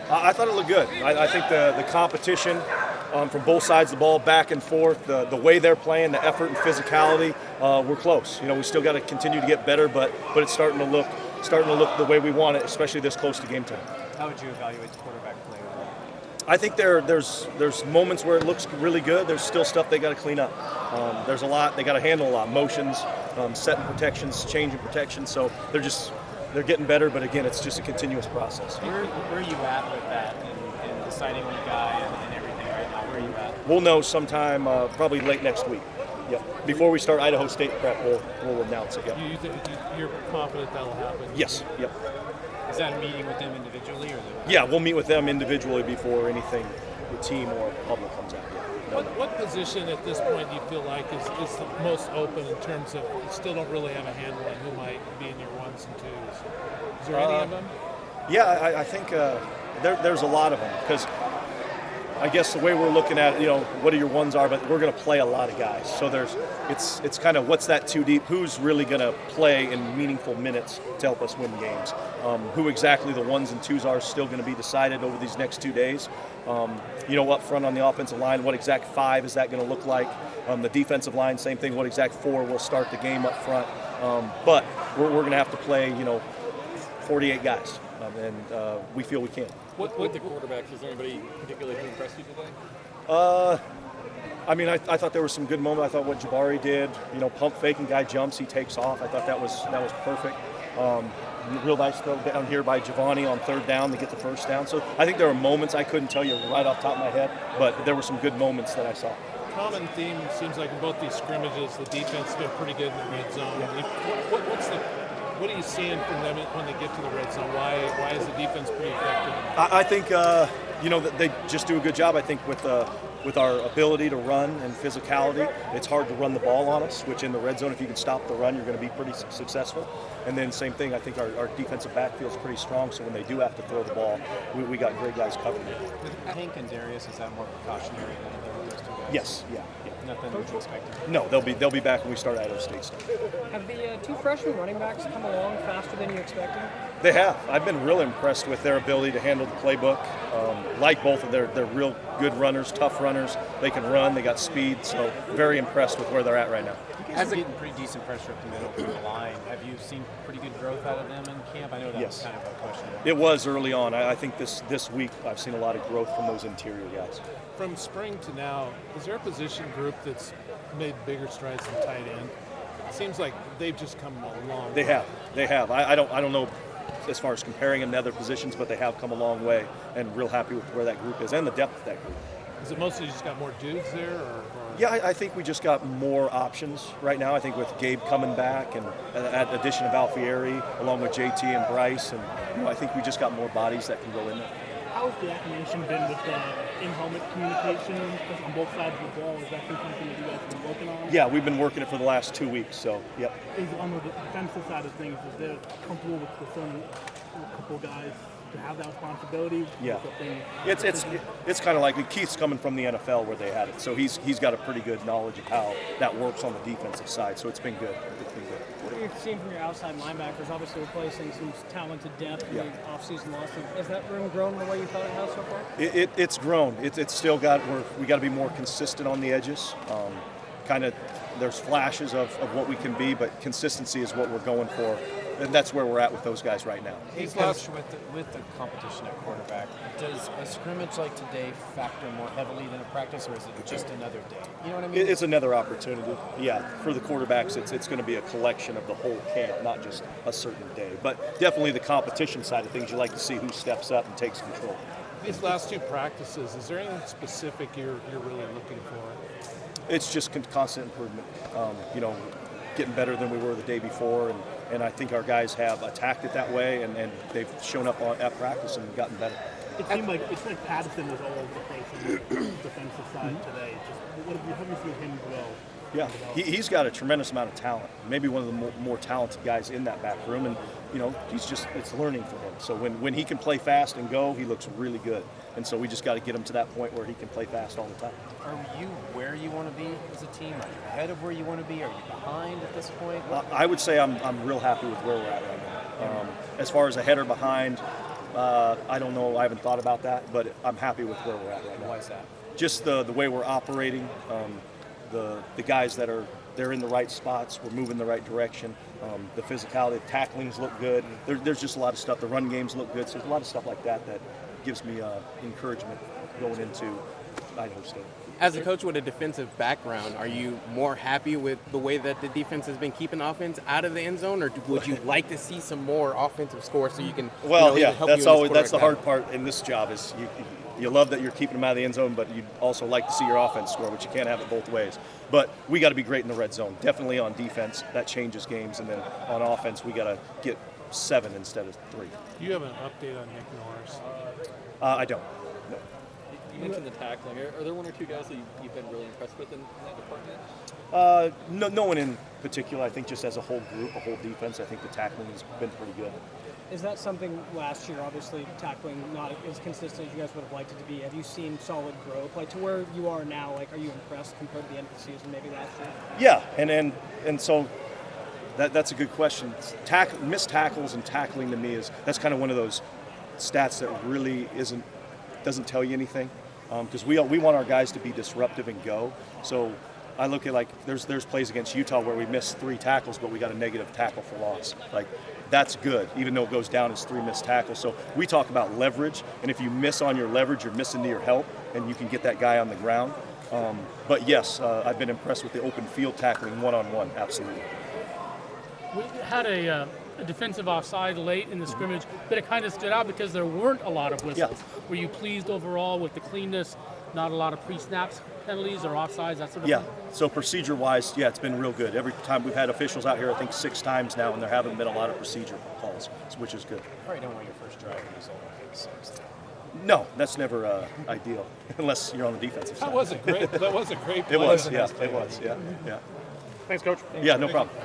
I thought it looked good. I think the competition from both sides of the ball, back and forth, the way they're playing, the effort and physicality, we're close. We still got to continue to get better, but it's starting to look the way we want it, especially this close to game time. How would you evaluate the quarterback play? I think there's moments where it looks really good. There's still stuff they got to clean up. There's a lot they got to handle, a lot motions, setting protections, changing protections. So they're getting better, but again, it's just a continuous process. Where are you at with that and deciding on a guy and everything right now? Where are you at? We'll know sometime probably late next week. Yep. Before we start Idaho State prep, we'll announce it. Yep. You're confident that'll happen? Yes. Yep. Is that a meeting with them individually, or? Yeah, we'll meet with them individually before anything, the team or public comes out. Yeah. What position at this point do you feel like is the most open in terms of you still don't really have a handle on who might be in your ones and twos? Is there any of them? Yeah, I think there's a lot of them because I guess the way we're looking at it, what your ones are, but we're going to play a lot of guys. So it's kind of what's that too deep? Who's really going to play in meaningful minutes to help us win games? Who exactly the ones and twos are still going to be decided over these next 2 days. Up front on the offensive line, what exact five is that going to look like? The defensive line, same thing. What exact four will start the game up front? But we're going to have to play, 48 guys, and we feel we can. With the quarterbacks, is there anybody particularly who impressed you today? I thought there was some good moments. I thought what Jabari did, pump faking, guy jumps, he takes off. I thought that was perfect. Real nice throw down here by Giovanni on third down to get the first down. So I think there were moments I couldn't tell you right off the top of my head, but there were some good moments that I saw. Common theme seems like in both these scrimmages, the defense has been pretty good in the red zone. Yeah. What are you seeing from them when they get to the red zone? Why is the defense pretty effective? I think that they just do a good job. I think with our ability to run and physicality, it's hard to run the ball on us, which in the red zone, if you can stop the run, you're going to be pretty successful. And then same thing, I think our defensive backfield is pretty strong, so when they do have to throw the ball, we got great guys covering it. With Hank and Darius, is that more precautionary than those two guys? Yes, yeah. Nothing to expect. No, they'll be back when we start Idaho State stuff. Have the two freshman running backs come along faster than you expected? They have. I've been real impressed with their ability to handle the playbook. Like both of them, they're real good runners, tough runners. They can run, they got speed, so very impressed with where they're at right now. You guys are getting pretty decent pressure up the middle through the line. Have you seen pretty good growth out of them in camp? I know that was kind of a question. It was early on. I think this week I've seen a lot of growth from those interior guys. From spring to now, is there a position group that's made bigger strides in tight end? It seems like they've just come a long way. They have. I don't know as far as comparing them to other positions, but they have come a long way, and real happy with where that group is and the depth of that group. Is it mostly just got more dudes there? Yeah, I think we just got more options right now. I think with Gabe coming back and that addition of Alfieri along with JT and Bryce, and I think we just got more bodies that can go in there. How's the acclimation been with the in-helmet communication on both sides of the ball? Is that something that you guys have been working on? Yeah, we've been working it for the last 2 weeks, so, yep. Is on the defensive side of things, is there comfortable with a couple guys to have that responsibility? Yeah. It's kind of like Keith's coming from the NFL where they had it, so he's got a pretty good knowledge of how that works on the defensive side, so it's been good. What are you seeing from your outside linebackers? Obviously replacing some talented depth in the offseason loss. Has that room grown the way you thought it has so far? It's grown. It's still got, we got to be more consistent on the edges. There's flashes of what we can be, but consistency is what we're going for. And that's where we're at with those guys right now. Hey, Coach, with the competition at quarterback, does a scrimmage like today factor more heavily than a practice, or is it just another day? You know what I mean? It's another opportunity. Yeah, for the quarterbacks, it's going to be a collection of the whole camp, not just a certain day. But definitely the competition side of things, you like to see who steps up and takes control. These last two practices, is there anything specific you're really looking for? It's just constant improvement. Getting better than we were the day before, and I think our guys have attacked it that way, and they've shown up at practice and gotten better. It seemed like Patterson was all over the place on the defensive side today. Just have you seen him grow? Yeah, he's got a tremendous amount of talent. Maybe one of the more talented guys in that back room, and it's learning for him. So when he can play fast and go, he looks really good. And so we just got to get him to that point where he can play fast all the time. Are you where you want to be as a team? Are you ahead of where you want to be? Are you behind at this point? I would say I'm real happy with where we're at right now. As far as ahead or behind, I don't know. I haven't thought about that, but I'm happy with where we're at right now. Why is that? Just the way we're operating, the guys they're in the right spots. We're moving the right direction. The physicality, the tacklings look good. There's just a lot of stuff. The run games look good. So there's a lot of stuff like that gives me encouragement going into Idaho State. As a coach with a defensive background, are you more happy with the way that the defense has been keeping offense out of the end zone, or would you like to see some more offensive scores so you can? Well, even yeah, help that's you in this always that's the quarterback hard part in this job is you love that you're keeping them out of the end zone, but you'd also like to see your offense score, which you can't have it both ways. But we got to be great in the red zone. Definitely on defense, that changes games, and then on offense, we got to get 7 instead of 3. Do you have an update on Nick Norris? I don't. No. You mentioned the tackling. Are there one or two guys that you've been really impressed with in that department? No one in particular. I think just as a whole group, a whole defense, I think the tackling has been pretty good. Is that something last year, obviously tackling not as consistent as you guys would have liked it to be? Have you seen solid growth? Like to where you are now, like are you impressed compared to the end of the season maybe last year? Yeah, and so that's a good question. Missed tackles and tackling to me that's kind of one of those stats that really doesn't tell you anything. Because we want our guys to be disruptive and go. So I look at like there's plays against Utah where we missed 3 tackles, but we got a negative tackle for loss. Like that's good, even though it goes down as 3 missed tackles. So we talk about leverage, and if you miss on your leverage, you're missing to your help, and you can get that guy on the ground. But yes, I've been impressed with the open field tackling one-on-one, absolutely. We had a defensive offside late in the scrimmage, but it kind of stood out because there weren't a lot of whistles. Yeah. Were you pleased overall with the cleanness? Not a lot of pre-snaps penalties or offsides, that sort of Yeah, thing? so procedure-wise, yeah, it's been real good. Every time we've had officials out here, I think 6 times now, and there haven't been a lot of procedure calls, which is good. Probably don't want your first drive to result in pick 6. No, that's never ideal, unless you're on the defensive side. That was a great play. It was, yeah, it was, yeah. Thanks, Coach. Yeah, no problem.